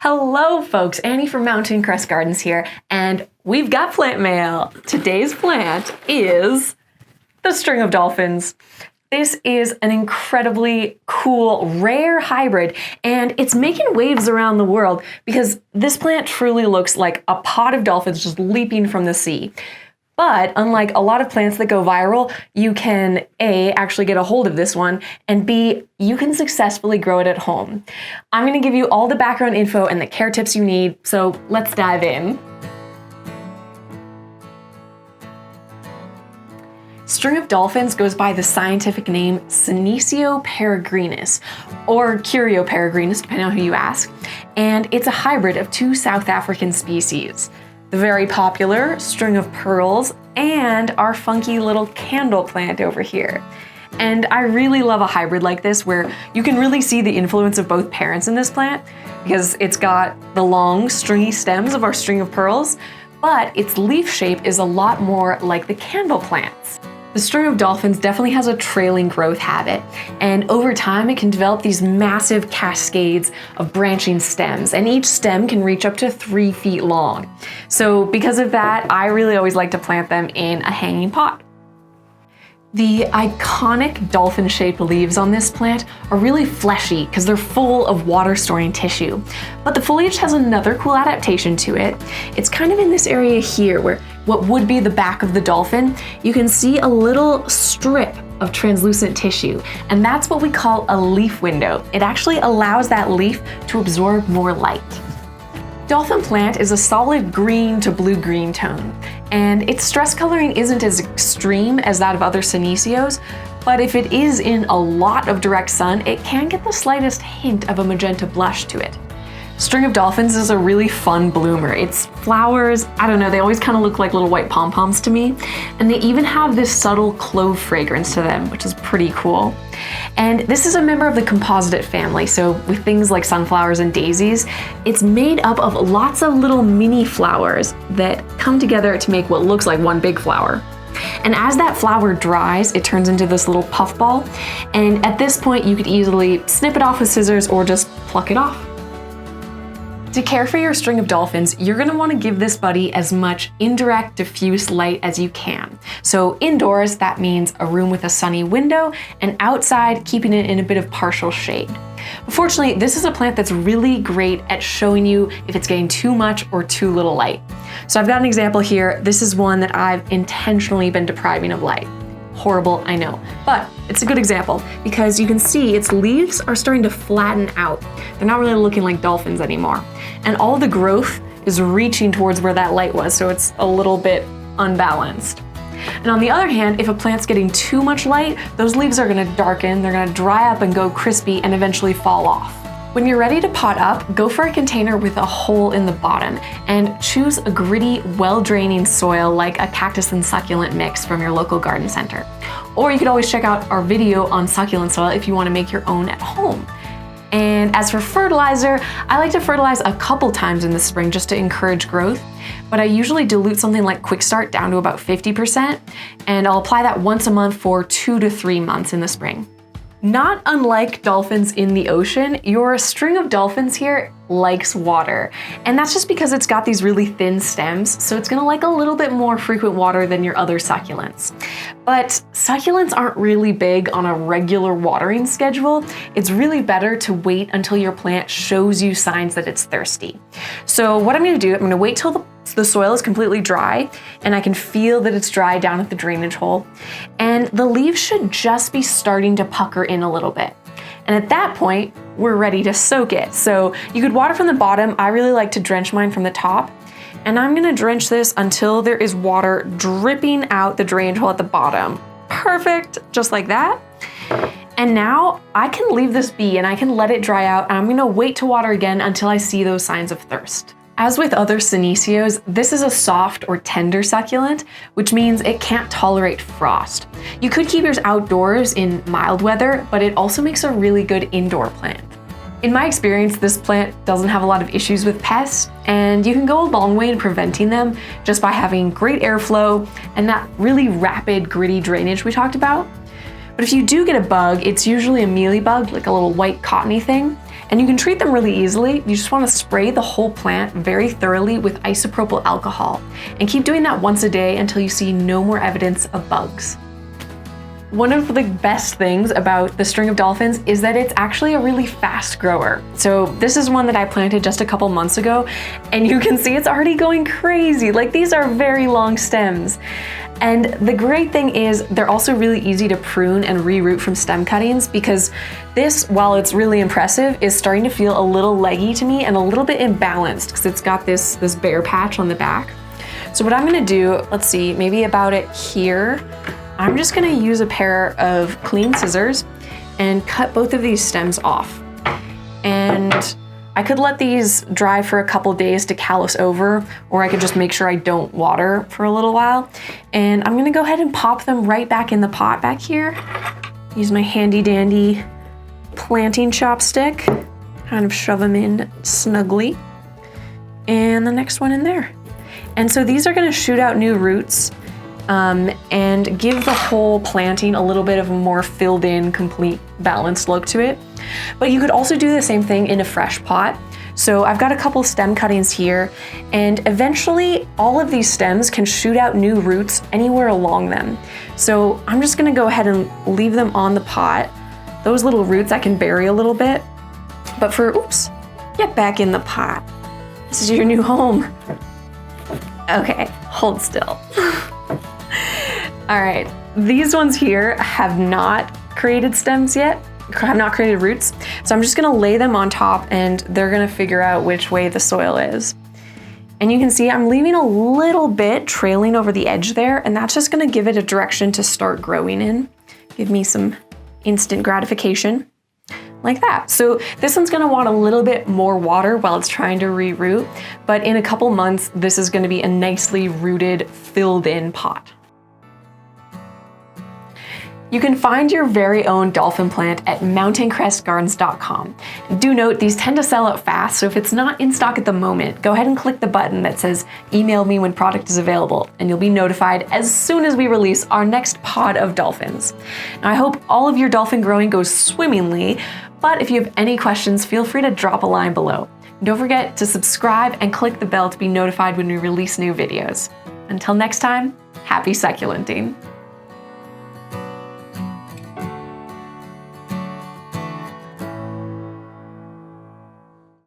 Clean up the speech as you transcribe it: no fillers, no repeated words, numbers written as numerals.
Hello folks, Annie from Mountain Crest Gardens here, and we've got plant mail. Today's plant is the string of dolphins. This is an incredibly cool, rare hybrid, and it's making waves around the world because this plant truly looks like a pod of dolphins just leaping from the sea. But unlike a lot of plants that go viral, you can A, actually get a hold of this one, and B, you can successfully grow it at home. I'm going to give you all the background info and the care tips you need, so let's dive in. String of dolphins goes by the scientific name Senecio peregrinus, or Curio peregrinus, depending on who you ask, and it's a hybrid of two South African species. The very popular string of pearls, and our funky little candle plant over here. And I really love a hybrid like this where you can really see the influence of both parents in this plant because it's got the long stringy stems of our string of pearls, but its leaf shape is a lot more like the candle plants. The string of dolphins definitely has a trailing growth habit, and over time it can develop these massive cascades of branching stems, and each stem can reach up to 3 feet long. So because of that, I really always like to plant them in a hanging pot. The iconic dolphin-shaped leaves on this plant are really fleshy because they're full of water-storing tissue. But the foliage has another cool adaptation to it. It's kind of in this area here where what would be the back of the dolphin, you can see a little strip of translucent tissue, and that's what we call a leaf window. It actually allows that leaf to absorb more light. Dolphin plant is a solid green to blue-green tone, and its stress coloring isn't as extreme as that of other Senecios, but if it is in a lot of direct sun, it can get the slightest hint of a magenta blush to it. String of dolphins is a really fun bloomer. Its flowers, I don't know, they always kind of look like little white pom-poms to me, and they even have this subtle clove fragrance to them, which is pretty cool. And this is a member of the composited family, so with things like sunflowers and daisies, it's made up of lots of little mini flowers that come together to make what looks like one big flower. And as that flower dries, it turns into this little puff ball, and at this point you could easily snip it off with scissors or just pluck it off. To care for your string of dolphins, you're going to want to give this buddy as much indirect, diffuse light as you can. So indoors, that means a room with a sunny window, and outside, keeping it in a bit of partial shade. But fortunately, this is a plant that's really great at showing you if it's getting too much or too little light. So I've got an example here. This is one that I've intentionally been depriving of light. Horrible, I know, but it's a good example because you can see its leaves are starting to flatten out. They're not really looking like dolphins anymore. And all the growth is reaching towards where that light was, so it's a little bit unbalanced. And on the other hand, if a plant's getting too much light, those leaves are gonna darken, they're gonna dry up and go crispy and eventually fall off. When you're ready to pot up, go for a container with a hole in the bottom and choose a gritty, well-draining soil like a cactus and succulent mix from your local garden center. Or you could always check out our video on succulent soil if you want to make your own at home. And as for fertilizer, I like to fertilize a couple times in the spring just to encourage growth, but I usually dilute something like Quick Start down to about 50%, and I'll apply that once a month for 2 to 3 months in the spring. Not unlike dolphins in the ocean, your string of dolphins here likes water. And that's just because it's got these really thin stems, so it's gonna like a little bit more frequent water than your other succulents. But succulents aren't really big on a regular watering schedule. It's really better to wait until your plant shows you signs that it's thirsty. So what I'm gonna do, I'm gonna wait till the soil is completely dry and I can feel that it's dry down at the drainage hole. And the leaves should just be starting to pucker in a little bit. And at that point, we're ready to soak it. So you could water from the bottom. I really like to drench mine from the top. And I'm gonna drench this until there is water dripping out the drainage hole at the bottom. Perfect, just like that. And now I can leave this be and I can let it dry out. And I'm gonna wait to water again until I see those signs of thirst. As with other Senecios, this is a soft or tender succulent, which means it can't tolerate frost. You could keep yours outdoors in mild weather, but it also makes a really good indoor plant. In my experience, this plant doesn't have a lot of issues with pests, and you can go a long way in preventing them just by having great airflow and that really rapid, gritty drainage we talked about. But if you do get a bug, it's usually a mealybug, like a little white cottony thing, And you can treat them really easily. You just want to spray the whole plant very thoroughly with isopropyl alcohol and keep doing that once a day until you see no more evidence of bugs. One of the best things about the string of dolphins is that it's actually a really fast grower. So this is one that I planted just a couple months ago, and you can see it's already going crazy. Like, these are very long stems. And the great thing is they're also really easy to prune and reroot from stem cuttings, because this, while it's really impressive, is starting to feel a little leggy to me and a little bit imbalanced because it's got this bare patch on the back. So what I'm gonna do, let's see, maybe about it here, I'm just gonna use a pair of clean scissors and cut both of these stems off. And I could let these dry for a couple days to callus over, or I could just make sure I don't water for a little while. And I'm gonna go ahead and pop them right back in the pot back here. Use my handy dandy planting chopstick, kind of shove them in snugly. And the next one in there. And so these are gonna shoot out new roots and give the whole planting a little bit of a more filled in, complete, balanced look to it. But you could also do the same thing in a fresh pot. So I've got a couple stem cuttings here, and eventually all of these stems can shoot out new roots anywhere along them. So I'm just gonna go ahead and leave them on the pot. Those little roots I can bury a little bit, but oops, get back in the pot. This is your new home. Okay, hold still. All right, these ones here have not created stems yet, have not created roots. So I'm just gonna lay them on top and they're gonna figure out which way the soil is. And you can see I'm leaving a little bit trailing over the edge there, and that's just gonna give it a direction to start growing in. Give me some instant gratification, like that. So this one's gonna want a little bit more water while it's trying to reroot, but in a couple months, this is gonna be a nicely rooted, filled in pot. You can find your very own dolphin plant at mountaincrestgardens.com. Do note, these tend to sell out fast, so if it's not in stock at the moment, go ahead and click the button that says email me when product is available, and you'll be notified as soon as we release our next pod of dolphins. Now, I hope all of your dolphin growing goes swimmingly, but if you have any questions, feel free to drop a line below. And don't forget to subscribe and click the bell to be notified when we release new videos. Until next time, happy succulenting.